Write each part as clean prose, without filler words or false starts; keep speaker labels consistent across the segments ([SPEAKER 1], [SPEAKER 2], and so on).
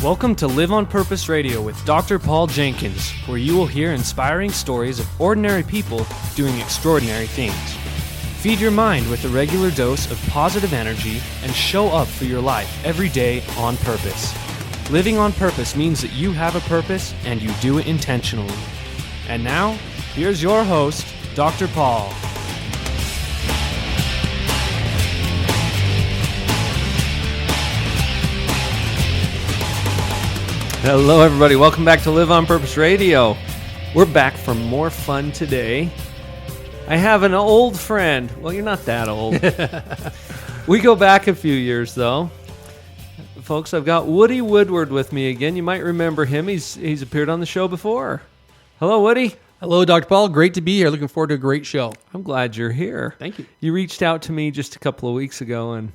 [SPEAKER 1] Welcome to Live on Purpose Radio with Dr. Paul Jenkins, where you will hear inspiring stories of ordinary people doing extraordinary things. Feed your mind with a regular dose of positive energy and show up for your life every day on purpose. Living on purpose means that you have a purpose and you do it intentionally. And now, here's your host, Dr. Paul. Hello, everybody. Welcome back to Live on Purpose Radio. We're back for more fun today. I have an old friend. Well, you're not that old. We go back a few years, though. Folks, I've got Woody Woodward with me again. You might remember him. He's appeared on the show before. Hello, Woody.
[SPEAKER 2] Hello, Dr. Paul. Great to be here. Looking forward to a great show.
[SPEAKER 1] I'm glad you're here.
[SPEAKER 2] Thank you.
[SPEAKER 1] You reached out to me just a couple of weeks ago and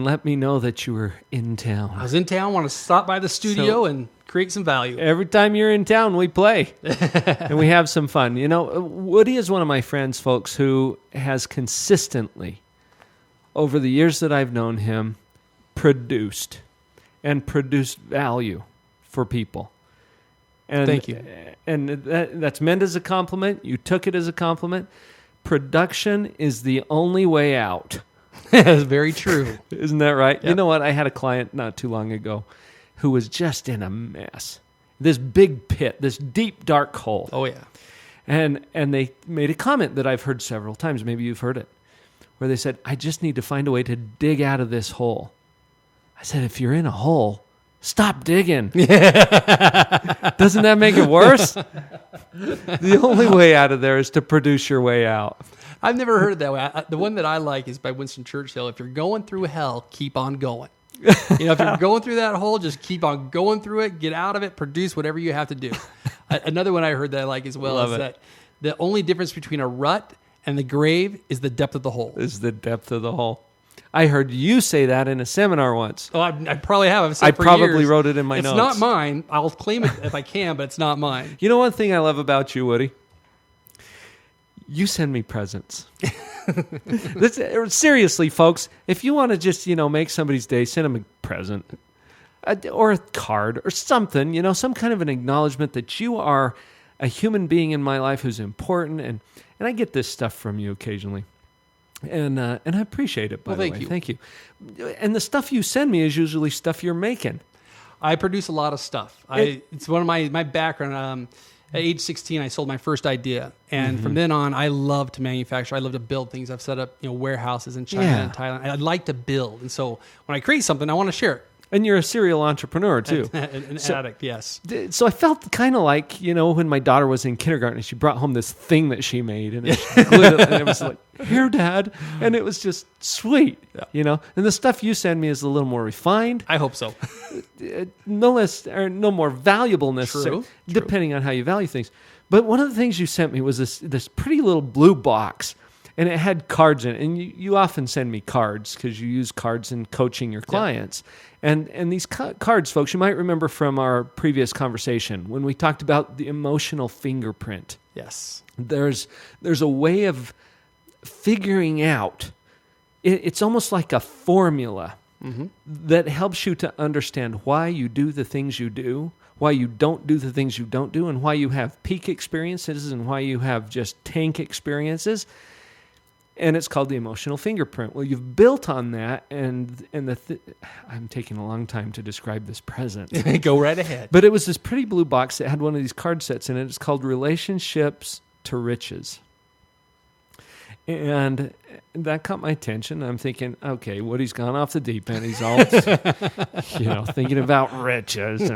[SPEAKER 1] let me know that you were in town.
[SPEAKER 2] I was in town, want to stop by the studio and create some value.
[SPEAKER 1] Every time you're in town, we play, and we have some fun. You know, Woody is one of my friends, folks, who has consistently, over the years that I've known him, produced value for people. And,
[SPEAKER 2] thank you.
[SPEAKER 1] And that's meant as a compliment. You took it as a compliment. Production is the only way out.
[SPEAKER 2] That's very true.
[SPEAKER 1] Isn't that right?
[SPEAKER 2] Yep.
[SPEAKER 1] You know what? I had a client not too long ago who was just in a mess. This big pit, this deep, dark hole.
[SPEAKER 2] Oh, yeah.
[SPEAKER 1] And they made a comment that I've heard several times. Maybe you've heard it. Where they said, I just need to find a way to dig out of this hole. I said, if you're in a hole, stop digging. Doesn't that make it worse? The only way out of there is to produce your way out.
[SPEAKER 2] I've never heard it that way. The one that I like is by Winston Churchill. If you're going through hell, keep on going. If you're going through that hole, just keep on going through it, get out of it, produce whatever you have to do. Another one I heard that I like as well is that the only difference between a rut and the grave is the depth of the hole.
[SPEAKER 1] Is the depth of the hole. I heard you say that in a seminar once.
[SPEAKER 2] Oh, I probably have.
[SPEAKER 1] I probably wrote it in my notes.
[SPEAKER 2] It's not mine. I'll claim it if I can, but it's not mine.
[SPEAKER 1] You know one thing I love about you, Woody? You send me presents. Seriously, folks, if you want to just, make somebody's day, send them a present or a card or something, some kind of an acknowledgement that you are a human being in my life who's important. And I get this stuff from you occasionally. And I appreciate it, by the way. Thank you. And the stuff you send me is usually stuff you're making.
[SPEAKER 2] I produce a lot of stuff. It's one of my background. At age 16, I sold my first idea. And from then on, I love to manufacture. I love to build things. I've set up warehouses in China and Thailand. I like to build. And so when I create something, I want to share it.
[SPEAKER 1] And you're a serial entrepreneur, too.
[SPEAKER 2] An addict, yes.
[SPEAKER 1] So I felt kind of like, when my daughter was in kindergarten and she brought home this thing that she made. And she glued it, and it was like, here, Dad. And it was just sweet, And the stuff you send me is a little more refined.
[SPEAKER 2] I hope so.
[SPEAKER 1] No less, or no more valuable necessarily, depending on how you value things. But one of the things you sent me was this pretty little blue box. And it had cards in it. And you often send me cards because you use cards in coaching your clients. And these cards, folks, you might remember from our previous conversation when we talked about the emotional fingerprint.
[SPEAKER 2] Yes.
[SPEAKER 1] There's a way of figuring out. It's almost like a formula that helps you to understand why you do the things you do, why you don't do the things you don't do, and why you have peak experiences and why you have just tank experiences. And it's called the emotional fingerprint. Well, you've built on that, and I'm taking a long time to describe this present.
[SPEAKER 2] Go right ahead.
[SPEAKER 1] But it was this pretty blue box that had one of these card sets in it. It's called Relationships to Riches. And that caught my attention. I'm thinking, okay, Woody's gone off the deep end. He's all, thinking about riches.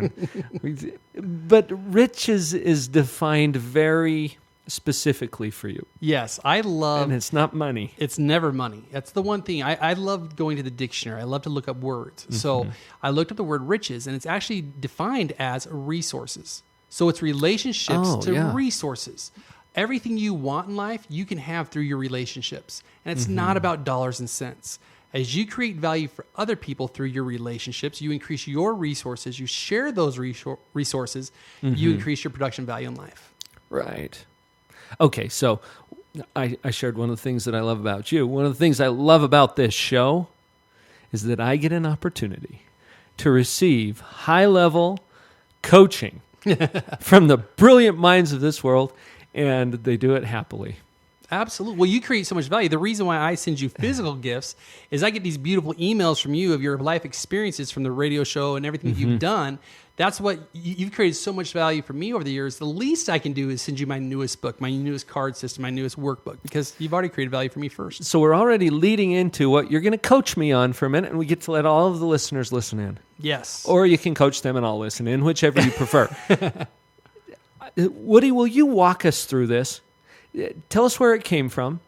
[SPEAKER 1] But riches is defined very specifically for you.
[SPEAKER 2] Yes, I love...
[SPEAKER 1] And it's not money.
[SPEAKER 2] It's never money. That's the one thing. I love going to the dictionary. I love to look up words. So I looked up the word riches, and it's actually defined as resources. So it's relationships to resources. Everything you want in life, you can have through your relationships. And it's not about dollars and cents. As you create value for other people through your relationships, you increase your resources, you share those resources, you increase your production value in life.
[SPEAKER 1] Right. Okay, so I shared one of the things that I love about you. One of the things I love about this show is that I get an opportunity to receive high-level coaching from the brilliant minds of this world, and they do it happily.
[SPEAKER 2] Absolutely. Well, you create so much value. The reason why I send you physical gifts is I get these beautiful emails from you of your life experiences from the radio show and everything that you've done. That's what you've created so much value for me over the years. The least I can do is send you my newest book, my newest card system, my newest workbook, because you've already created value for me first.
[SPEAKER 1] So we're already leading into what you're going to coach me on for a minute, and we get to let all of the listeners listen in.
[SPEAKER 2] Yes.
[SPEAKER 1] Or you can coach them and I'll listen in, whichever you prefer. Woody, will you walk us through this? Tell us where it came from,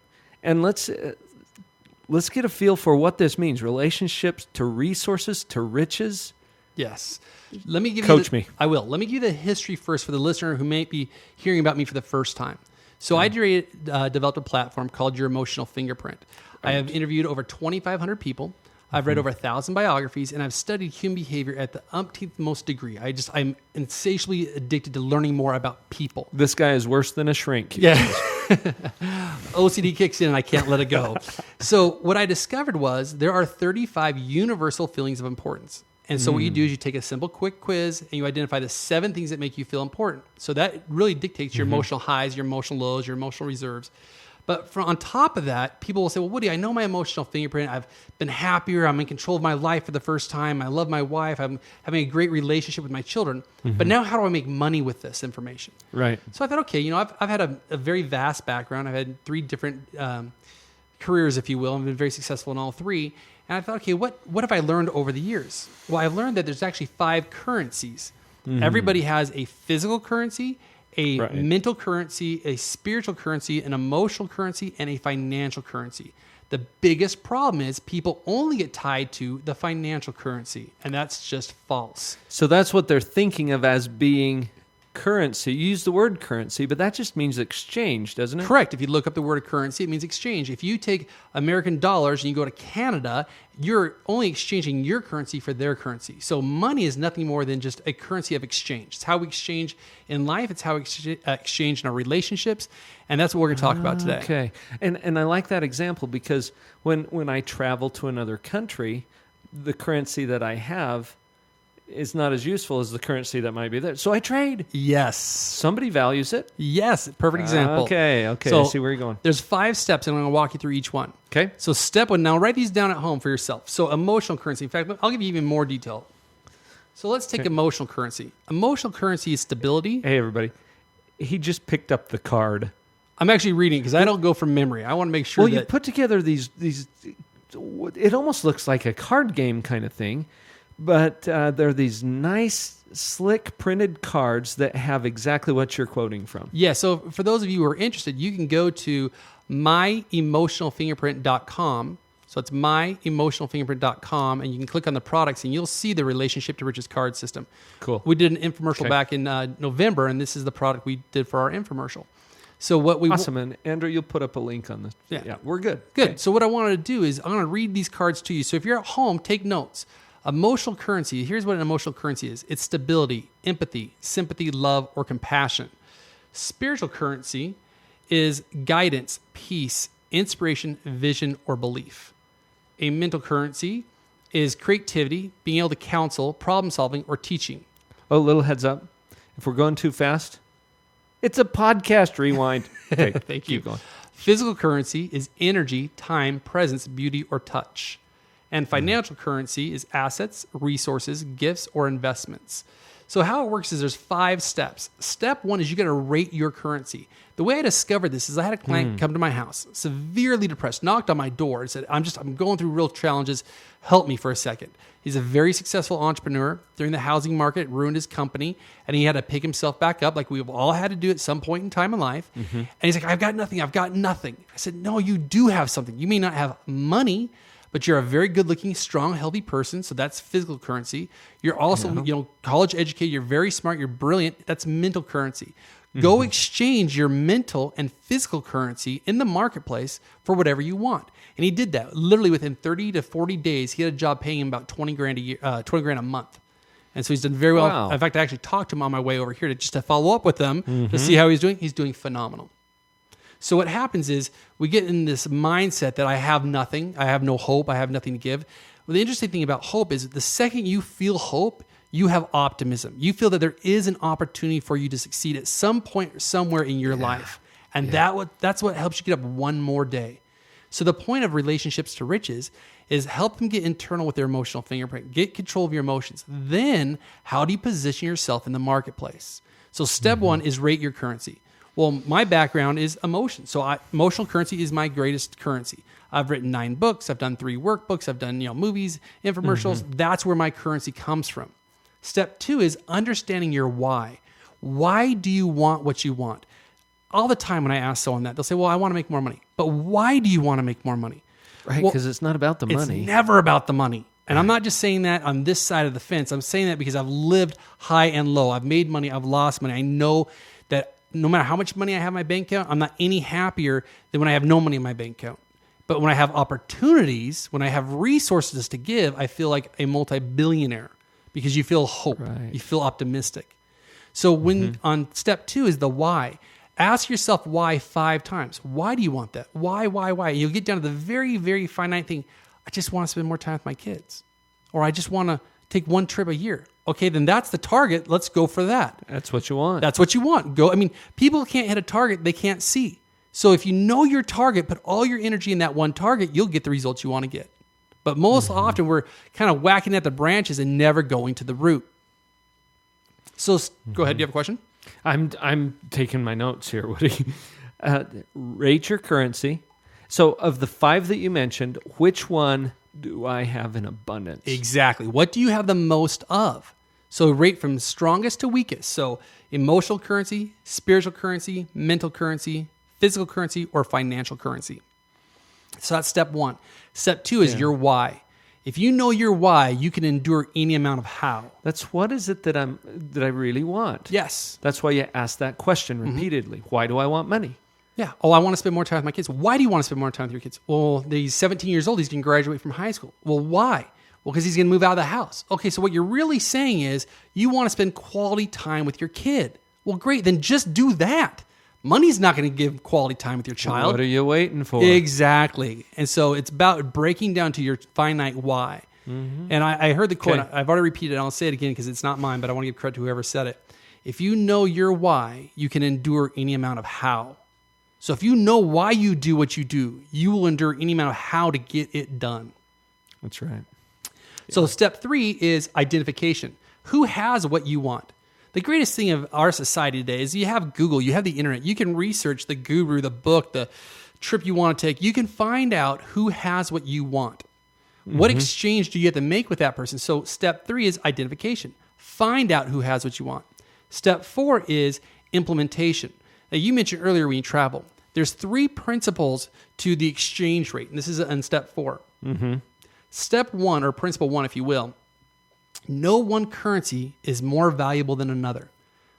[SPEAKER 1] and let's get a feel for what this means. Relationships to resources to riches.
[SPEAKER 2] Yes. Let me give
[SPEAKER 1] Coach me.
[SPEAKER 2] I will. Let me give you the history first for the listener who may be hearing about me for the first time. So I developed a platform called Your Emotional Fingerprint. Right. I have interviewed over 2,500 people. I've read over 1,000 biographies, and I've studied human behavior at the umpteenth most degree. I'm insatiably addicted to learning more about people.
[SPEAKER 1] This guy is worse than a shrink.
[SPEAKER 2] Yeah. OCD kicks in and I can't let it go. So what I discovered was there are 35 universal feelings of importance. And so what you do is you take a simple quick quiz and you identify the 7 things that make you feel important. So that really dictates your emotional highs, your emotional lows, your emotional reserves. But on top of that, people will say, well, Woody, I know my emotional fingerprint. I've been happier. I'm in control of my life for the first time. I love my wife. I'm having a great relationship with my children. But now how do I make money with this information?
[SPEAKER 1] Right.
[SPEAKER 2] So I thought, okay, I've had a very vast background. I've had 3 different careers, if you will. I've been very successful in all 3. And I thought, okay, what have I learned over the years? Well, I've learned that there's actually 5 currencies. Everybody has a physical currency, a mental currency, a spiritual currency, an emotional currency, and a financial currency. The biggest problem is people only get tied to the financial currency, and that's just false.
[SPEAKER 1] So that's what they're thinking of as being currency. You use the word currency, but that just means exchange, doesn't it?
[SPEAKER 2] Correct. If you look up the word currency, it means exchange. If you take American dollars and you go to Canada, you're only exchanging your currency for their currency. So money is nothing more than just a currency of exchange. It's how we exchange in life. It's how we exchange in our relationships. And that's what we're going to talk about today.
[SPEAKER 1] Okay. And I like that example because when I travel to another country, the currency that I have is not as useful as the currency that might be there. So I trade.
[SPEAKER 2] Yes.
[SPEAKER 1] Somebody values it.
[SPEAKER 2] Yes. Perfect example.
[SPEAKER 1] Okay. So I see where you're going.
[SPEAKER 2] There's 5 steps, and I'm going to walk you through each one.
[SPEAKER 1] Okay.
[SPEAKER 2] So step 1, now write these down at home for yourself. So emotional currency. In fact, I'll give you even more detail. So let's take emotional currency. Emotional currency is stability.
[SPEAKER 1] Hey, everybody. He just picked up the card.
[SPEAKER 2] I'm actually reading because I don't go from memory. I want to make sure
[SPEAKER 1] you put together these, it almost looks like a card game kind of thing. But there are these nice, slick printed cards that have exactly what you're quoting from.
[SPEAKER 2] Yeah, so for those of you who are interested, you can go to myemotionalfingerprint.com. So it's myemotionalfingerprint.com, and you can click on the products, and you'll see the Relationship to Riches card system.
[SPEAKER 1] Cool.
[SPEAKER 2] We did an infomercial back in November, and this is the product we did for our infomercial. So what we
[SPEAKER 1] awesome, and Andrew, you'll put up a link on this. Yeah, we're good.
[SPEAKER 2] Good.
[SPEAKER 1] Okay.
[SPEAKER 2] So what I wanted to do is I'm going to read these cards to you. So if you're at home, take notes. Emotional currency, here's what an emotional currency is. It's stability, empathy, sympathy, love, or compassion. Spiritual currency is guidance, peace, inspiration, vision, or belief. A mental currency is creativity, being able to counsel, problem solving, or teaching.
[SPEAKER 1] Oh, little heads up. If we're going too fast, it's a podcast rewind. Okay,
[SPEAKER 2] thank you.
[SPEAKER 1] Keep going.
[SPEAKER 2] Physical currency is energy, time, presence, beauty, or touch. And financial currency is assets, resources, gifts, or investments. So how it works is there's 5 steps. Step 1 is you got to rate your currency. The way I discovered this is I had a client come to my house, severely depressed, knocked on my door and said, I'm going through real challenges. Help me for a second. He's a very successful entrepreneur. During the housing market, it ruined his company, and he had to pick himself back up like we've all had to do at some point in time in life. And he's like, I've got nothing. I said, no, you do have something. You may not have money, but you're a very good-looking, strong, healthy person, so that's physical currency. You're also, college educated. You're very smart. You're brilliant. That's mental currency. Go exchange your mental and physical currency in the marketplace for whatever you want. And he did that. Literally within 30 to 40 days, he had a job paying him about $20,000 a year, $20,000 a month. And so he's done very well.
[SPEAKER 1] Wow.
[SPEAKER 2] In fact, I actually talked to him on my way over here to follow up with him to see how he's doing. He's doing phenomenal. So what happens is we get in this mindset that I have nothing, I have no hope, I have nothing to give. Well, the interesting thing about hope is the second you feel hope, you have optimism. You feel that there is an opportunity for you to succeed at some point somewhere in your life. And that's what helps you get up one more day. So the point of relationships to riches is help them get internal with their emotional fingerprint, get control of your emotions. Then how do you position yourself in the marketplace? So step one is rate your currency. Well, my background is emotion. So emotional currency is my greatest currency. I've written 9 books. I've done 3 workbooks. I've done movies, infomercials. That's where my currency comes from. Step 2 is understanding your why. Why do you want what you want? All the time when I ask someone that, they'll say, well, I want to make more money. But why do you want to make more money?
[SPEAKER 1] Right, because it's not about the money.
[SPEAKER 2] It's never about the money. And I'm not just saying that on this side of the fence. I'm saying that because I've lived high and low. I've made money. I've lost money. I know that no matter how much money I have in my bank account, I'm not any happier than when I have no money in my bank account. But when I have opportunities, when I have resources to give, I feel like a multi-billionaire because you feel hope. Right. You feel optimistic. So when on step 2 is the why. Ask yourself why 5 times. Why do you want that? Why? You'll get down to the very, very finite thing. I just want to spend more time with my kids. Or I just want to take 1 trip a year. Okay, then that's the target. Let's go for that.
[SPEAKER 1] That's what you want.
[SPEAKER 2] That's what you want. Go. I mean, people can't hit a target they can't see. So if you know your target, put all your energy in that one target, you'll get the results you want to get. But most often we're kind of whacking at the branches and never going to the root. So go ahead. Do you have a question?
[SPEAKER 1] I'm taking my notes here, Woody. Rate your currency. So of the 5 that you mentioned, which one do I have in abundance?
[SPEAKER 2] Exactly. What do you have the most of? So rate from strongest to weakest. So emotional currency, spiritual currency, mental currency, physical currency, or financial currency. So that's step 1. Step 2 is your why. If you know your why, you can endure any amount of how.
[SPEAKER 1] That's what is it that I really want?
[SPEAKER 2] Yes.
[SPEAKER 1] That's why you ask that question repeatedly. Why do I want money?
[SPEAKER 2] Yeah. Oh, I want to spend more time with my kids. Why do you want to spend more time with your kids? Well, he's 17 years old. He's going to graduate from high school. Well, why? Well, because he's going to move out of the house. Okay, so what you're really saying is you want to spend quality time with your kid. Well, great. Then just do that. Money's not going to give quality time with your child.
[SPEAKER 1] What are you waiting for?
[SPEAKER 2] Exactly. And so it's about breaking down to your finite why. And I heard the quote. I've already repeated it. I'll say it again because it's not mine, but I want to give credit to whoever said it. If you know your why, you can endure any amount of how. So if you know why you do what you do, you will endure any amount of how to get it done.
[SPEAKER 1] That's right.
[SPEAKER 2] So step 3 is identification. Who has what you want? The greatest thing of our society today is you have Google, you have the internet. You can research the guru, the book, the trip you want to take. You can find out who has what you want. What exchange do you have to make with that person? So step 3 is identification. Find out who has what you want. Step 4 is implementation. Now, you mentioned earlier when you travel, there's 3 principles to the exchange rate. And this is in step 4. Step 1, or principle 1, if you will, no one currency is more valuable than another.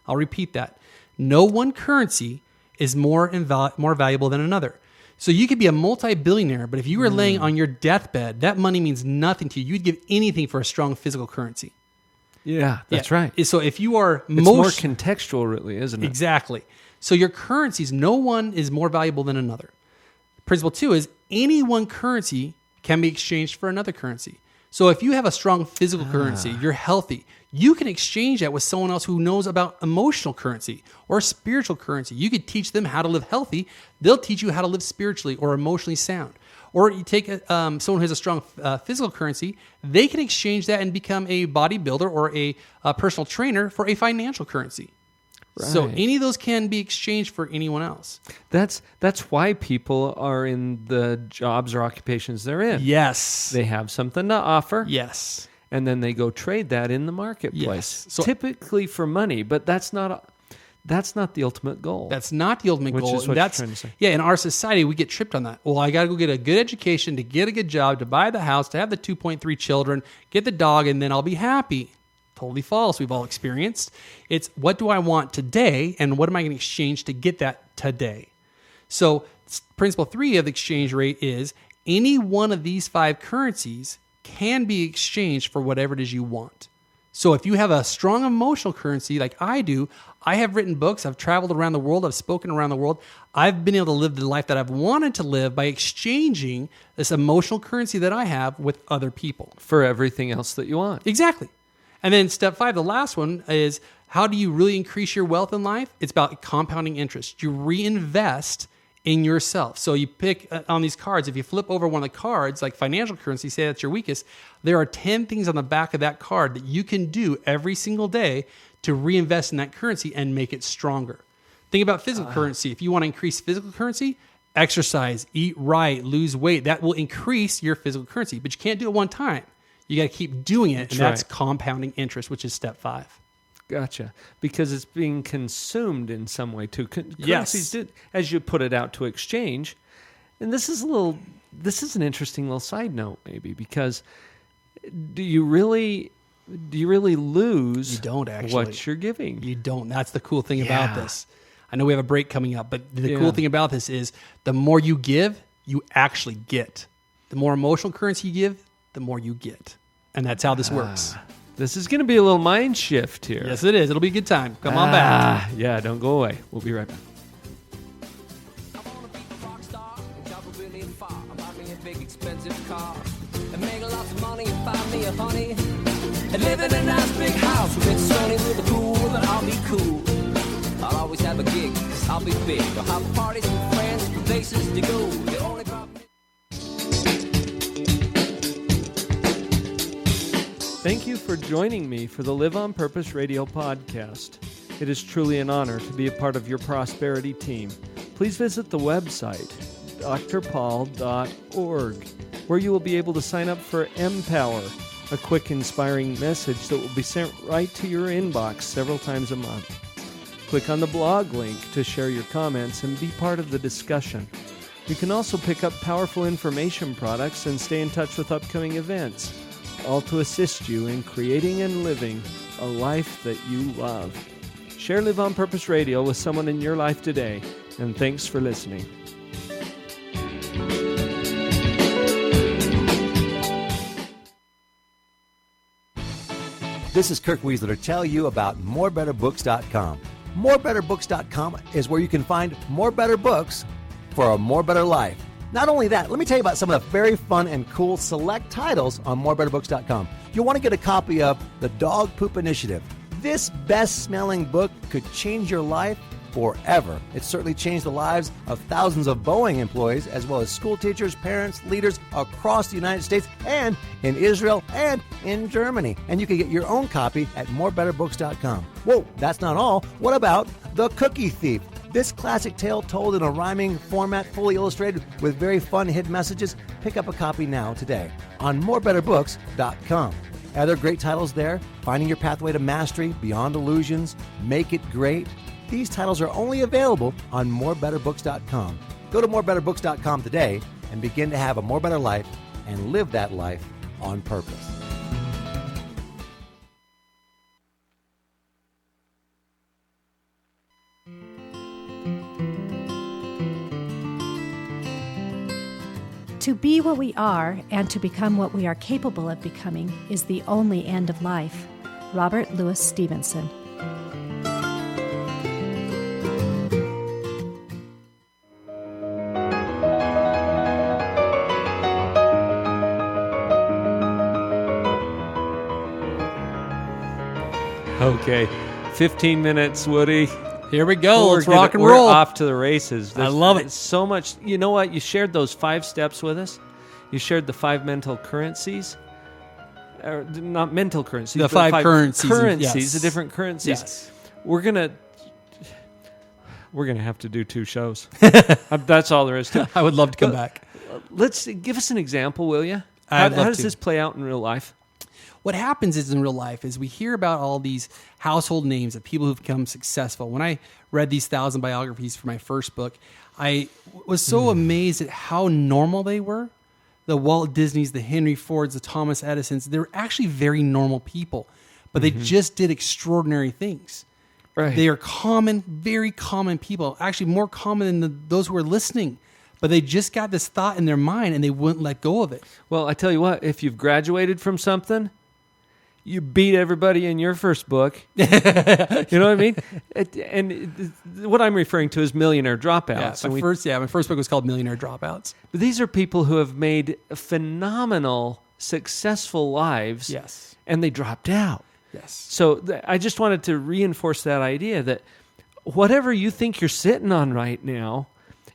[SPEAKER 2] I'll repeat that. No one currency is more valuable than another. So you could be a multi-billionaire, but if you were laying on your deathbed, that money means nothing to you. You'd give anything for a strong physical currency.
[SPEAKER 1] Yeah, that's right.
[SPEAKER 2] So if you are
[SPEAKER 1] it's more contextual, really, isn't it?
[SPEAKER 2] Exactly. So your currencies, no one is more valuable than another. Principle 2 is any one currency can be exchanged for another currency. So if you have a strong physical currency, you're healthy, you can exchange that with someone else who knows about emotional currency or spiritual currency. You could teach them how to live healthy. They'll teach you how to live spiritually or emotionally sound. Or you take someone who has a strong physical currency, they can exchange that and become a bodybuilder or a personal trainer for a financial currency. Right. So any of those can be exchanged for anyone else.
[SPEAKER 1] That's why people are in the jobs or occupations they're in.
[SPEAKER 2] Yes.
[SPEAKER 1] They have something to offer.
[SPEAKER 2] Yes.
[SPEAKER 1] And then they go trade that in the marketplace.
[SPEAKER 2] Yes. So,
[SPEAKER 1] typically for money, but that's not the ultimate goal.
[SPEAKER 2] That's not the ultimate goal.
[SPEAKER 1] Which is what you're trying to say.
[SPEAKER 2] Yeah, in our society, we get tripped on that. Well, I got to go get a good education, to get a good job, to buy the house, to have the 2.3 children, get the dog, and then I'll be happy. Totally false. We've all experienced. It's what do I want today, and what am I going to exchange to get that today? So principle 3 of the exchange rate is any one of these 5 currencies can be exchanged for whatever it is you want. So if you have a strong emotional currency like I do, I have written books, I've traveled around the world, I've spoken around the world. I've been able to live the life that I've wanted to live by exchanging this emotional currency that I have with other people.
[SPEAKER 1] For everything else that you want.
[SPEAKER 2] Exactly. And then step 5, the last one is, how do you really increase your wealth in life? It's about compounding interest. You reinvest in yourself. So you pick on these cards. If you flip over one of the cards, like financial currency, say that's your weakest, there are 10 things on the back of that card that you can do every single day to reinvest in that currency and make it stronger. Think about physical currency. If you want to increase physical currency, exercise, eat right, lose weight. That will increase your physical currency, but you can't do it one time. You got to keep doing it, and that's compounding interest, which is step 5.
[SPEAKER 1] Gotcha. Because it's being consumed in some way too.
[SPEAKER 2] Yes.
[SPEAKER 1] Currencies as you put it out to exchange. And this is an interesting little side note maybe, because do you really lose
[SPEAKER 2] You don't actually.
[SPEAKER 1] what you're giving?
[SPEAKER 2] You don't. That's the cool thing about this. I know we have a break coming up, but the cool thing about this is the more you give, you actually get. The more emotional currency you give, the more you get. And that's how this works.
[SPEAKER 1] This is going to be a little mind shift here.
[SPEAKER 2] Yes, it is. It'll be a good time. Come on back.
[SPEAKER 1] Yeah, don't go away. We'll be right back.
[SPEAKER 3] I wanna be a rock star and travel really far. And buy me a big expensive car and make lots of money and find me a honey and live in a nice big house with it's sunny with a pool. Then I'll be cool. I'll always have a gig 'cause I'll be big. I'll have parties with friends and places to go. The only problem.
[SPEAKER 1] Thank you for joining me for the Live on Purpose radio podcast. It is truly an honor to be a part of your prosperity team. Please visit the website, drpaul.org, where you will be able to sign up for Empower, a quick, inspiring message that will be sent right to your inbox several times a month. Click on the blog link to share your comments and be part of the discussion. You can also pick up powerful information products and stay in touch with upcoming events, all to assist you in creating and living a life that you love. Share Live on Purpose Radio with someone in your life today, and thanks for listening.
[SPEAKER 4] This is Kirk Weasler to tell you about morebetterbooks.com. Morebetterbooks.com is where you can find more better books for a more better life. Not only that, let me tell you about some of the very fun and cool select titles on morebetterbooks.com. You'll want to get a copy of The Dog Poop Initiative. This best-smelling book could change your life forever. It certainly changed the lives of thousands of Boeing employees, as well as school teachers, parents, leaders across the United States and in Israel and in Germany. And you can get your own copy at morebetterbooks.com. Whoa, that's not all. What about The Cookie Thief? This classic tale told in a rhyming format, fully illustrated with very fun hidden messages. Pick up a copy now today on morebetterbooks.com. Are there great titles there? Finding Your Pathway to Mastery, Beyond Illusions, Make It Great. These titles are only available on morebetterbooks.com. Go to morebetterbooks.com today and begin to have a more better life and live that life on purpose.
[SPEAKER 5] To be what we are and to become what we are capable of becoming is the only end of life. Robert Louis Stevenson.
[SPEAKER 1] Okay, 15 minutes, Woody.
[SPEAKER 2] Here we go. Let's rock and
[SPEAKER 1] we're
[SPEAKER 2] roll.
[SPEAKER 1] off to the races.
[SPEAKER 2] I love it.
[SPEAKER 1] So much. You know what? You shared those 5 steps with us. You shared the 5 mental currencies. Or not mental currencies.
[SPEAKER 2] The
[SPEAKER 1] but
[SPEAKER 2] 5 currencies.
[SPEAKER 1] Currencies,
[SPEAKER 2] Yes.
[SPEAKER 1] the different currencies.
[SPEAKER 2] Yes.
[SPEAKER 1] We're gonna have to do 2 shows. That's all there is to it.
[SPEAKER 2] I would love to come back.
[SPEAKER 1] Let's give us an example, will you?
[SPEAKER 2] I'd
[SPEAKER 1] How
[SPEAKER 2] love
[SPEAKER 1] does
[SPEAKER 2] to.
[SPEAKER 1] this play out in real life?
[SPEAKER 2] What happens is in real life is we hear about all these household names of people who've become successful. When I read these 1,000 biographies for my first book, I was so amazed at how normal they were. The Walt Disneys, the Henry Fords, the Thomas Edisons, they're actually very normal people, but they just did extraordinary things.
[SPEAKER 1] Right.
[SPEAKER 2] They are common, very common people, actually more common than those who are listening. But they just got this thought in their mind and they wouldn't let go of it.
[SPEAKER 1] Well, I tell you what, if you've graduated from something, you beat everybody in your first book. You know what I mean? What I'm referring to is Millionaire Dropouts.
[SPEAKER 2] Yeah, my first book was called Millionaire Dropouts.
[SPEAKER 1] But these are people who have made phenomenal, successful lives.
[SPEAKER 2] Yes.
[SPEAKER 1] And they dropped out.
[SPEAKER 2] Yes.
[SPEAKER 1] So I just wanted to reinforce that idea that whatever you think you're sitting on right now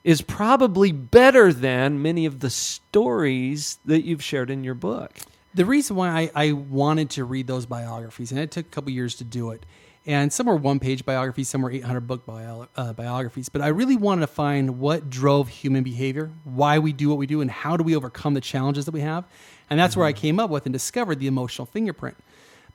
[SPEAKER 1] is probably better than many of the stories that you've shared in your book.
[SPEAKER 2] The reason why I wanted to read those biographies, and it took a couple years to do it, and some were one-page biographies, some were 800-book biographies, but I really wanted to find what drove human behavior, why we do what we do, and how do we overcome the challenges that we have. And that's where I came up with and discovered the emotional fingerprint.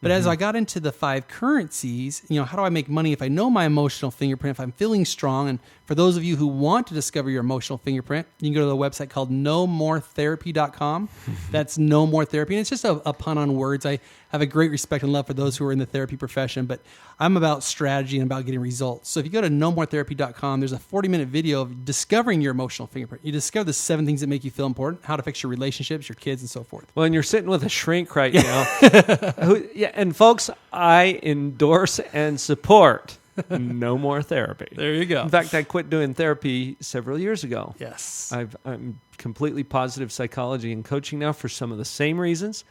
[SPEAKER 2] But as I got into the 5 currencies, how do I make money if I know my emotional fingerprint, if I'm feeling strong? And for those of you who want to discover your emotional fingerprint, you can go to the website called nomoretherapy.com. That's No More Therapy. And it's just a pun on words. I have a great respect and love for those who are in the therapy profession, but I'm about strategy and about getting results. So if you go to nomoretherapy.com, there's a 40-minute video of discovering your emotional fingerprint. You discover the 7 things that make you feel important, how to fix your relationships, your kids, and so forth.
[SPEAKER 1] Well, and you're sitting with a shrink right now. And folks, I endorse and support No More Therapy.
[SPEAKER 2] There you go.
[SPEAKER 1] In fact, I quit doing therapy several years ago.
[SPEAKER 2] Yes.
[SPEAKER 1] I'm completely positive psychology and coaching now for some of the same reasons.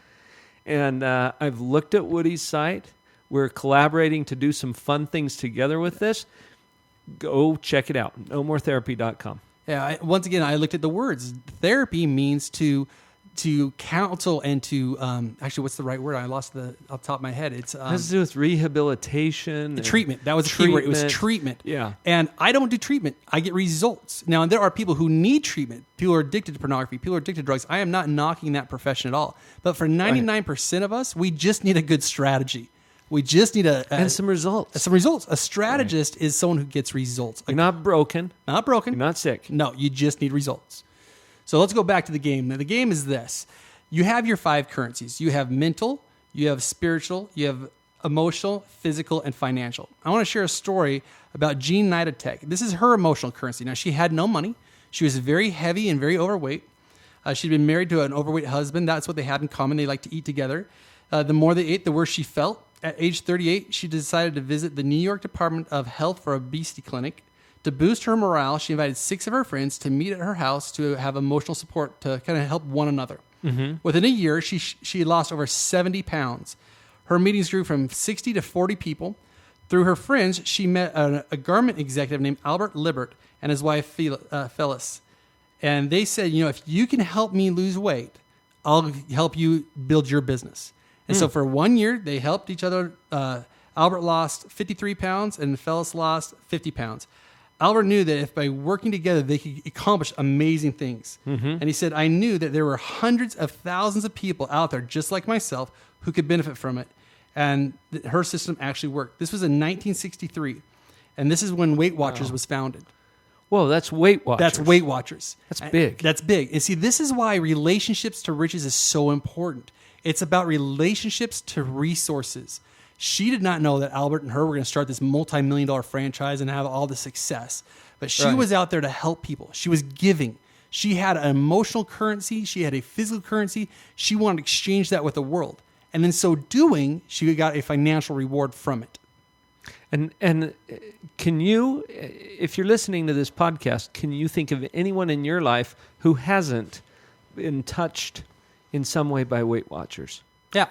[SPEAKER 1] And I've looked at Woody's site. We're collaborating to do some fun things together with this. Go check it out. nomoretherapy.com.
[SPEAKER 2] Yeah. Once again, I looked at the words. Therapy means to counsel and to actually, what's the right word? I lost off the top of my head. It's
[SPEAKER 1] has to do with rehabilitation,
[SPEAKER 2] treatment. That was a key word. It was treatment.
[SPEAKER 1] Yeah.
[SPEAKER 2] And I don't do treatment. I get results. Now, there are people who need treatment. People are addicted to pornography. People are addicted to drugs. I am not knocking that profession at all. But for 99% of us, we just need a good strategy. We just need
[SPEAKER 1] and some results.
[SPEAKER 2] Some results. A strategist is someone who gets results.
[SPEAKER 1] You're not broken.
[SPEAKER 2] Not broken.
[SPEAKER 1] You're not sick.
[SPEAKER 2] No, you just need results. So let's go back to the game. Now, the game is this. You have your 5 currencies. You have mental, you have spiritual, you have emotional, physical, and financial. I want to share a story about Jean Nidatek. This is her emotional currency. Now, she had no money. She was very heavy and very overweight. She'd been married to an overweight husband. That's what they had in common. They liked to eat together. The more they ate, the worse she felt. At age 38, she decided to visit the New York Department of Health for Obesity Clinic. To boost her morale, she invited 6 of her friends to meet at her house to have emotional support to kind of help one another. Mm-hmm. Within a year, she lost over 70 pounds. Her meetings grew from 60 to 40 people. Through her friends, she met a garment executive named Albert Libert and his wife Phyllis. And they said, if you can help me lose weight, I'll help you build your business. And so for 1 year, they helped each other. Albert lost 53 pounds and Phyllis lost 50 pounds. Albert knew that if by working together, they could accomplish amazing things. Mm-hmm. And he said, I knew that there were hundreds of thousands of people out there, just like myself, who could benefit from it. And her system actually worked. This was in 1963. And this is when Weight Watchers was founded.
[SPEAKER 1] Whoa, that's Weight Watchers.
[SPEAKER 2] That's Weight Watchers.
[SPEAKER 1] That's big.
[SPEAKER 2] That's big. And see, this is why relationships to riches is so important. It's about relationships to resources. She did not know that Albert and her were going to start this multi-million-dollar franchise and have all the success. But she was out there to help people. She was giving. She had an emotional currency. She had a physical currency. She wanted to exchange that with the world. And in so doing, she got a financial reward from it.
[SPEAKER 1] And can you, if you're listening to this podcast, can you think of anyone in your life who hasn't been touched in some way by Weight Watchers?
[SPEAKER 2] Yeah,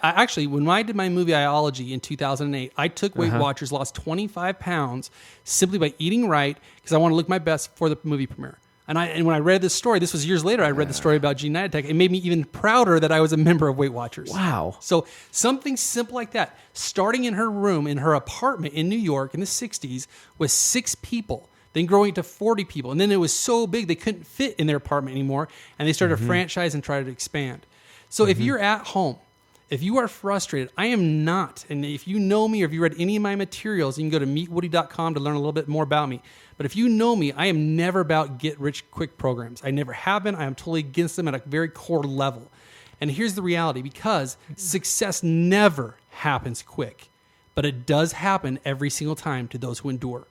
[SPEAKER 2] when I did my movie Iology in 2008, I took Weight Watchers, lost 25 pounds simply by eating right because I want to look my best for the movie premiere. And when I read this story, this was years later, I read the story about Jean Nidatek. It made me even prouder that I was a member of Weight Watchers.
[SPEAKER 1] Wow.
[SPEAKER 2] So something simple like that, starting in her room, in her apartment in New York in the 60s with 6 people, then growing to 40 people. And then it was so big they couldn't fit in their apartment anymore, and they started a franchise and tried to expand. So if you're at home, if you are frustrated, I am not. And if you know me or if you read any of my materials, you can go to meetwoody.com to learn a little bit more about me. But if you know me, I am never about get-rich-quick programs. I never have been. I am totally against them at a very core level. And here's the reality, because success never happens quick, but it does happen every single time to those who endure.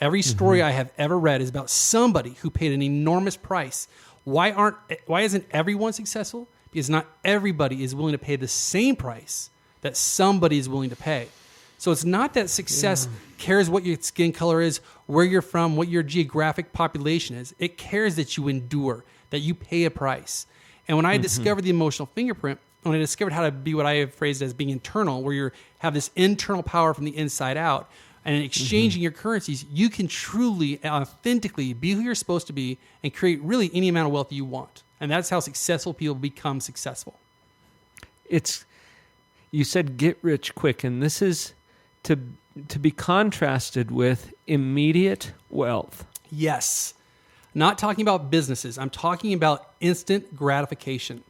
[SPEAKER 2] Every story I have ever read is about somebody who paid an enormous price. Why isn't everyone successful? Because not everybody is willing to pay the same price that somebody is willing to pay. So it's not that success cares what your skin color is, where you're from, what your geographic population is. It cares that you endure, that you pay a price. And when I discovered the emotional fingerprint, when I discovered how to be what I have phrased as being internal, where you have this internal power from the inside out, and in exchanging your currencies, you can truly, authentically be who you're supposed to be and create really any amount of wealth you want. And that's how successful people become successful.
[SPEAKER 1] You said get rich quick, and this is to be contrasted with immediate wealth.
[SPEAKER 2] Yes. Not talking about businesses. I'm talking about instant gratification.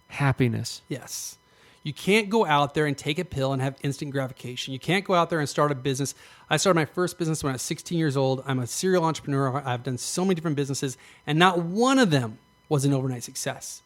[SPEAKER 1] Happiness.
[SPEAKER 2] Yes. You can't go out there and take a pill and have instant gratification. You can't go out there and start a business. I started my first business when I was 16 years old. I'm a serial entrepreneur. I've done so many different businesses, and not one of them was an overnight success.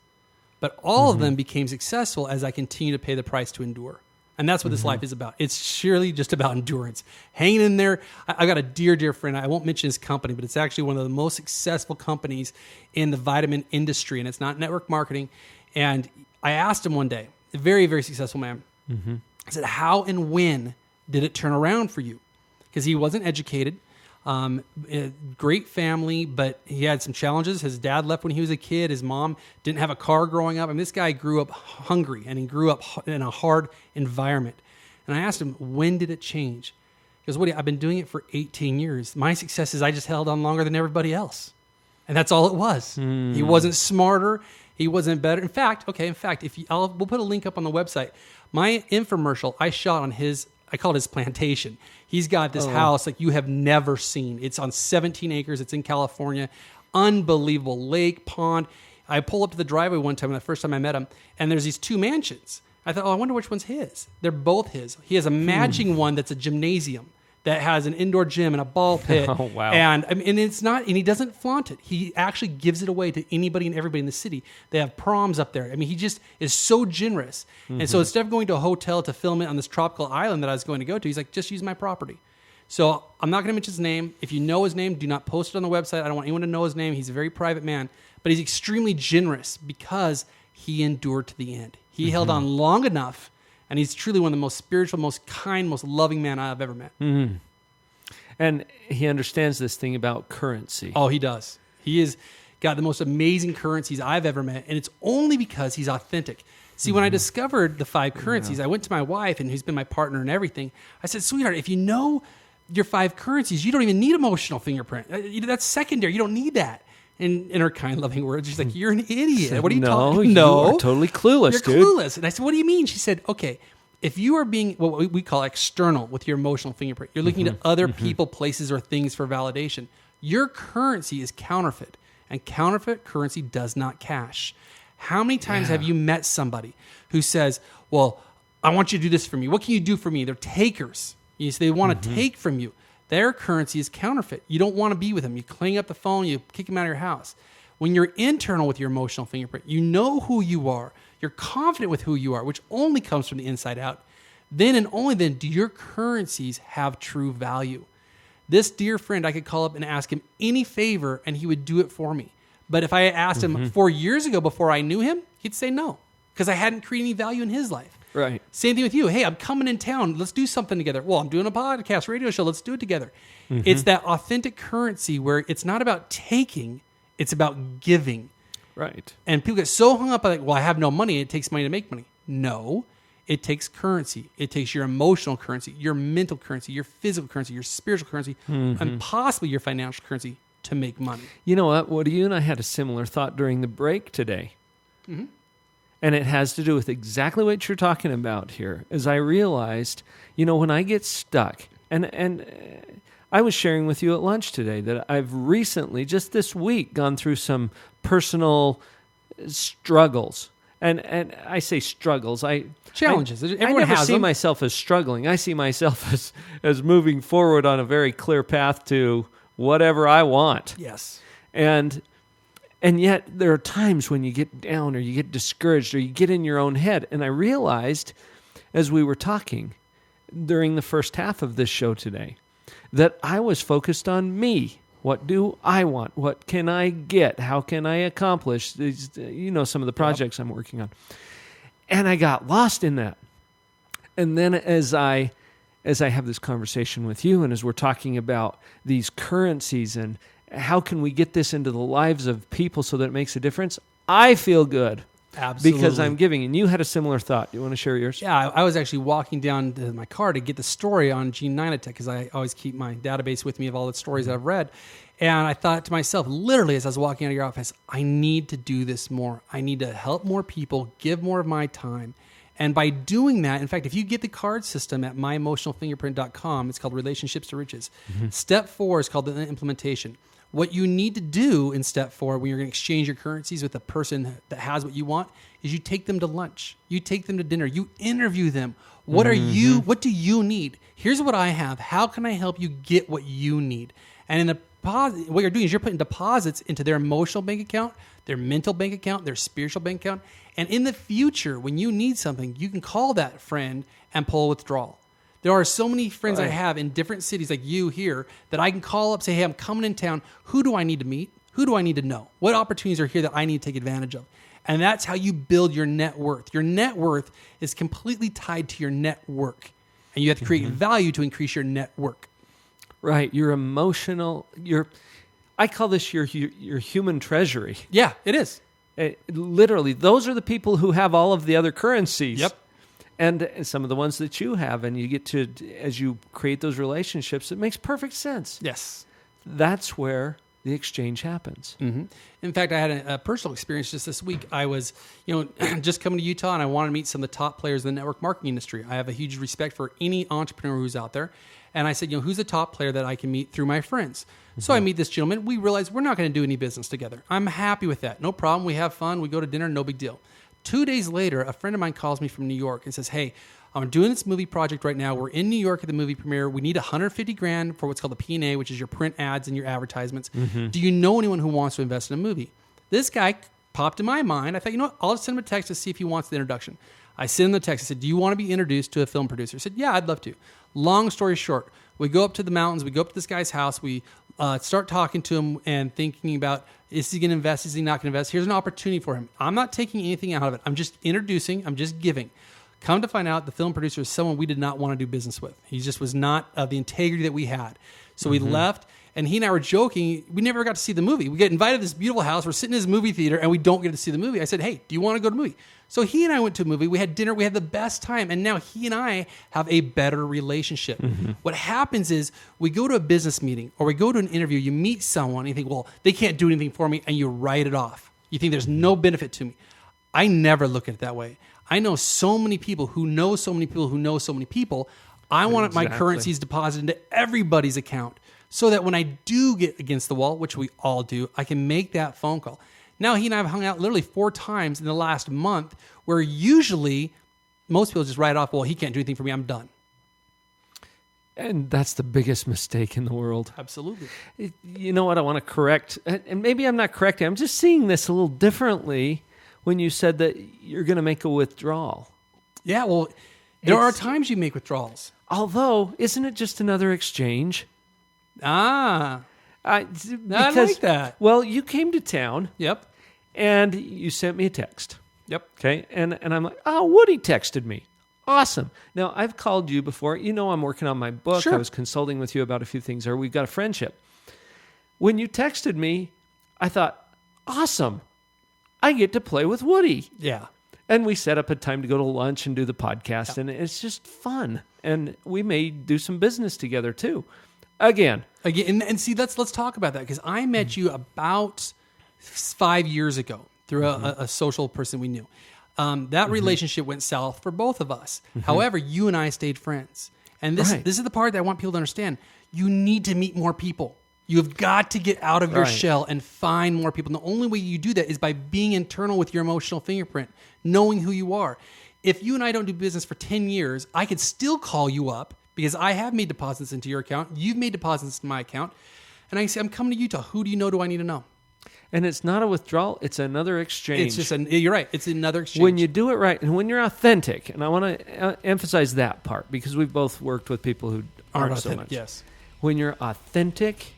[SPEAKER 2] But all of them became successful as I continue to pay the price to endure. And that's what this life is about. It's surely just about endurance. Hanging in there. I got a dear friend. I won't mention his company, but it's actually one of the most successful companies in the vitamin industry, and it's not network marketing. And I asked him one day, a very, very successful man, I said, how and when did it turn around for you? Because he wasn't educated. A great family, but he had some challenges. His dad left when he was a kid. His mom didn't have a car growing up. I mean, this guy grew up hungry, and he grew up in a hard environment. And I asked him, when did it change? He goes, Woody, I've been doing it for 18 years. My success is I just held on longer than everybody else. And that's all it was. He wasn't smarter. He wasn't better. In fact, we'll put a link up on the website. My infomercial I shot on I call it his plantation. He's got this house like you have never seen. It's on 17 acres. It's in California. Unbelievable lake, pond. I pull up to the driveway one time, the first time I met him, and there's these two mansions. I thought, I wonder which one's his. They're both his. He has a matching one that's a gymnasium that has an indoor gym and a ball pit.
[SPEAKER 1] Oh, wow.
[SPEAKER 2] And it's not, and he doesn't flaunt it. He actually gives it away to anybody and everybody in the city. They have proms up there. I mean, he just is so generous. And so instead of going to a hotel to film it on this tropical island that I was going to go to, he's like, just use my property. So I'm not going to mention his name. If you know his name, do not post it on the website. I don't want anyone to know his name. He's a very private man, but he's extremely generous because he endured to the end. He held on long enough, and he's truly one of the most spiritual, most kind, most loving men I've ever met.
[SPEAKER 1] And he understands this thing about currency.
[SPEAKER 2] Oh, he does. He has got the most amazing currencies I've ever met, and it's only because he's authentic. See, when I discovered the 5 currencies, I went to my wife, and who's been my partner and everything. I said, sweetheart, if you know your 5 currencies, you don't even need emotional fingerprint. That's secondary. You don't need that. And in her kind, loving words, she's like, you're an idiot. What are you talking about?
[SPEAKER 1] No, you're totally clueless,
[SPEAKER 2] You're
[SPEAKER 1] dude.
[SPEAKER 2] clueless. And I said, what do you mean? She said, okay, if you are being what we call external with your emotional fingerprint, you're looking to other people, places, or things for validation, your currency is counterfeit. And counterfeit currency does not cash. How many times have you met somebody who says, well, I want you to do this for me. What can you do for me? They're takers. They want to take from you. Their currency is counterfeit. You don't want to be with them. You cling up the phone, you kick them out of your house. When you're internal with your emotional fingerprint, you know who you are. You're confident with who you are, which only comes from the inside out. Then and only then do your currencies have true value. This dear friend, I could call up and ask him any favor, and he would do it for me. But if I asked him 4 years ago before I knew him, he'd say no, because I hadn't created any value in his life.
[SPEAKER 1] Right.
[SPEAKER 2] Same thing with you. Hey, I'm coming in town. Let's do something together. Well, I'm doing a podcast, radio show. Let's do it together. It's that authentic currency where it's not about taking, it's about giving.
[SPEAKER 1] Right.
[SPEAKER 2] And people get so hung up on like, well, I have no money. It takes money to make money. No, it takes currency. It takes your emotional currency, your mental currency, your physical currency, your spiritual currency, and possibly your financial currency to make money. You
[SPEAKER 1] know what, Woody? You and I had a similar thought during the break today. And it has to do with exactly what you're talking about here. As I realized, when I get stuck, and I was sharing with you at lunch today that I've recently, just this week, gone through some personal struggles. And I say struggles.
[SPEAKER 2] Challenges. Everyone
[SPEAKER 1] I never
[SPEAKER 2] has
[SPEAKER 1] see
[SPEAKER 2] them.
[SPEAKER 1] myself as struggling. I see myself as moving forward on a very clear path to whatever I want.
[SPEAKER 2] Yes.
[SPEAKER 1] And yet there are times when you get down or you get discouraged or you get in your own head. And I realized as we were talking during the first half of this show today that I was focused on me. What do I want? What can I get? How can I accomplish these, some of the projects I'm working on? And I got lost in that. And then as I have this conversation with you, and as we're talking about these currencies and how can we get this into the lives of people so that it makes a difference, I feel good.
[SPEAKER 2] Absolutely.
[SPEAKER 1] Because I'm giving. And you had a similar thought. You want to share yours?
[SPEAKER 2] Yeah, I was actually walking down to my car to get the story on Gene Ninetech because I always keep my database with me of all the stories that I've read. And I thought to myself, literally, as I was walking out of your office, I need to do this more. I need to help more people, give more of my time. And by doing that, in fact, if you get the card system at myemotionalfingerprint.com, it's called Relationships to Riches. Step 4 is called the implementation. What you need to do in step 4 when you're going to exchange your currencies with a person that has what you want is you take them to lunch. You take them to dinner. You interview them. What do you need? Here's what I have. How can I help you get what you need? And in what you're doing is you're putting deposits into their emotional bank account, their mental bank account, their spiritual bank account. And in the future, when you need something, you can call that friend and pull a withdrawal. There are so many friends I have in different cities like you here that I can call up, say, hey, I'm coming in town. Who do I need to meet? Who do I need to know? What opportunities are here that I need to take advantage of? And that's how you build your net worth. Your net worth is completely tied to your network. And you have to create value to increase your network.
[SPEAKER 1] Right. Your emotional, I call this your human treasury.
[SPEAKER 2] Yeah, it is.
[SPEAKER 1] Literally, those are the people who have all of the other currencies.
[SPEAKER 2] Yep.
[SPEAKER 1] And some of the ones that you have, and you get to, as you create those relationships, it makes perfect sense.
[SPEAKER 2] Yes.
[SPEAKER 1] That's where the exchange happens.
[SPEAKER 2] Mm-hmm. In fact, I had a personal experience just this week. I was, just coming to Utah, and I wanted to meet some of the top players in the network marketing industry. I have a huge respect for any entrepreneur who's out there. And I said, who's the top player that I can meet through my friends? Mm-hmm. So I meet this gentleman. We realize we're not going to do any business together. I'm happy with that. No problem. We have fun. We go to dinner. No big deal. 2 days later, a friend of mine calls me from New York and says, hey, I'm doing this movie project right now. We're in New York at the movie premiere. We need $150,000 for what's called the P&A, which is your print ads and your advertisements. Mm-hmm. Do you know anyone who wants to invest in a movie? This guy popped in my mind. I thought, what? I'll just send him a text to see if he wants the introduction. I sent him the text. I said, do you want to be introduced to a film producer? He said, yeah, I'd love to. Long story short, we go up to the mountains. We go up to this guy's house. We start talking to him and thinking about, is he going to invest? Is he not going to invest? Here's an opportunity for him. I'm not taking anything out of it. I'm just introducing. I'm just giving. Come to find out, the film producer is someone we did not want to do business with. He just was not the integrity that we had. So we left, and he and I were joking. We never got to see the movie. We get invited to this beautiful house. We're sitting in this movie theater, and we don't get to see the movie. I said, hey, do you want to go to the movie? So he and I went to a movie. We had dinner. We had the best time. And now he and I have a better relationship. Mm-hmm. What happens is we go to a business meeting or we go to an interview. You meet someone and you think, well, they can't do anything for me. And you write it off. You think there's no benefit to me. I never look at it that way. I know so many people who know so many people who know so many people. I want my currencies deposited into everybody's account so that when I do get against the wall, which we all do, I can make that phone call. Now, he and I have hung out literally 4 times in the last month, where usually most people just write off, well, he can't do anything for me, I'm done.
[SPEAKER 1] And that's the biggest mistake in the world.
[SPEAKER 2] Absolutely.
[SPEAKER 1] You know what I want to correct? And maybe I'm not correcting. I'm just seeing this a little differently when you said that you're going to make a withdrawal.
[SPEAKER 2] Yeah, well, there are times you make withdrawals.
[SPEAKER 1] Although, isn't it just another exchange?
[SPEAKER 2] I like that.
[SPEAKER 1] Well, you came to town.
[SPEAKER 2] Yep.
[SPEAKER 1] And you sent me a text.
[SPEAKER 2] Yep.
[SPEAKER 1] Okay. And I'm like, Woody texted me. Awesome. Now, I've called you before. I'm working on my book.
[SPEAKER 2] Sure.
[SPEAKER 1] I was consulting with you about a few things, or we've got a friendship. When you texted me, I thought, awesome. I get to play with Woody.
[SPEAKER 2] Yeah.
[SPEAKER 1] And we set up a time to go to lunch and do the podcast, and it's just fun. And we may do some business together, too. Again,
[SPEAKER 2] and see, let's talk about that, because I met you about 5 years ago through a social person we knew. That relationship went south for both of us. However, you and I stayed friends. And this is the part that I want people to understand. You need to meet more people. You've got to get out of your shell and find more people. And the only way you do that is by being internal with your emotional fingerprint, knowing who you are. If you and I don't do business for 10 years, I could still call you up because I have made deposits into your account. You've made deposits into my account. And I say, I'm coming to Utah. Who do you know do I need to know?
[SPEAKER 1] And it's not a withdrawal. It's another exchange.
[SPEAKER 2] You're right. It's another exchange.
[SPEAKER 1] When you do it right and when you're authentic, and I want to emphasize that part because we've both worked with people who aren't so much.
[SPEAKER 2] Yes.
[SPEAKER 1] When you're authentic,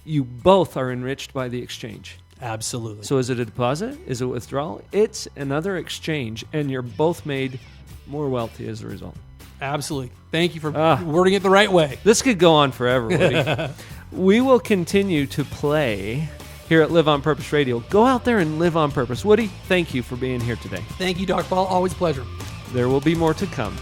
[SPEAKER 1] you both are enriched by the exchange.
[SPEAKER 2] Absolutely.
[SPEAKER 1] So is it a deposit? Is it a withdrawal? It's another exchange, and you're both made more wealthy as a result.
[SPEAKER 2] Absolutely. Thank you for wording it the right way.
[SPEAKER 1] This could go on forever, Woody. We will continue to play here at Live on Purpose Radio. Go out there and live on purpose. Woody, thank you for being here today.
[SPEAKER 2] Thank you, Dr. Paul. Always a pleasure.
[SPEAKER 1] There will be more to come.